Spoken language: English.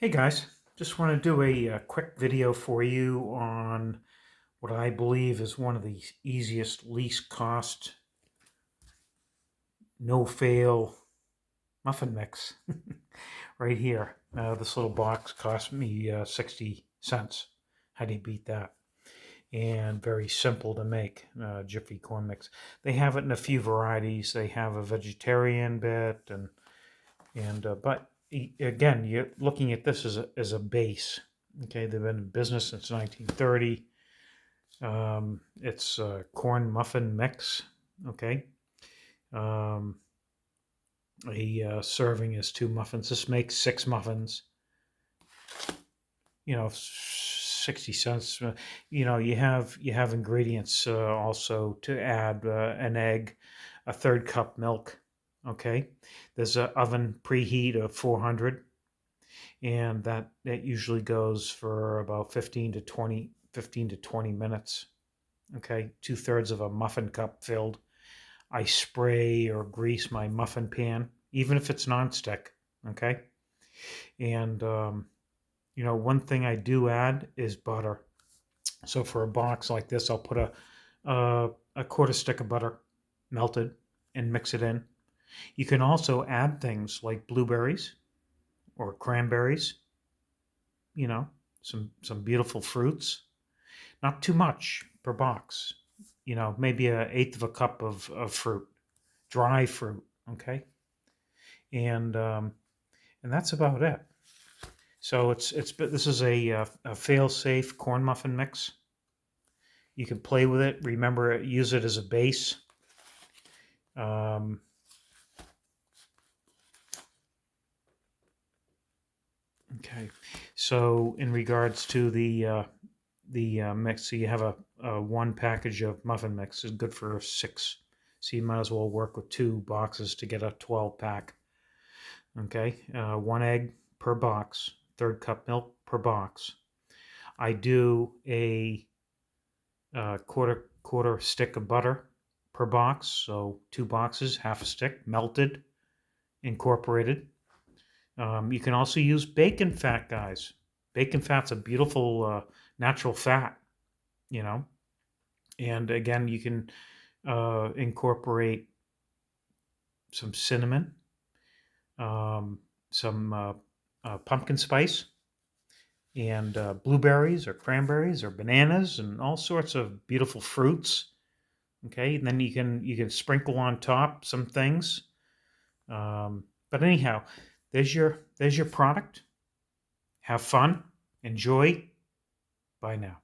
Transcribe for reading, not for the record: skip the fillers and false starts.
Hey guys, just want to do a quick video for you on what I believe is one of the easiest, least cost, no fail muffin mix right here. This little box cost me 60 cents. How do you beat that? And very simple to make, Jiffy corn mix. They have it in a few varieties. They have a vegetarian bit, but again, you're looking at this as a base. Okay, they've been in business since 1930. It's a corn muffin mix. Okay, um, a serving is 2 muffins. This makes 6 muffins. 60 cents. You have ingredients also to add an egg, a third cup milk. Okay, there's an oven preheat of 400, and that usually goes for about 15 to 20 minutes. Okay, 2/3 of a muffin cup filled. I spray or grease my muffin pan, even if it's nonstick. Okay, and one thing I do add is butter. So for a box like this, I'll put a quarter stick of butter melted and mix it in. You can also add things like blueberries or cranberries, you know, some beautiful fruits. Not too much per box. Maybe an eighth of a cup of fruit, dry fruit. Okay, and that's about it. So this is a fail-safe corn muffin mix. You can play with it. Remember, use it as a base. Um, okay, so in regards to the mix, so you have a one package of muffin mix is good for 6. So you might as well work with 2 boxes to get a 12 pack. Okay, 1 egg per box, third cup milk per box. I do a quarter stick of butter per box, so 2 boxes, half a stick, melted, incorporated. You can also use bacon fat, guys. Bacon fat's a beautiful natural fat, you know. And again, you can incorporate some cinnamon, some pumpkin spice, and blueberries or cranberries or bananas and all sorts of beautiful fruits. Okay, and then you can sprinkle on top some things. But anyhow, there's your product. Have fun, enjoy. Bye now.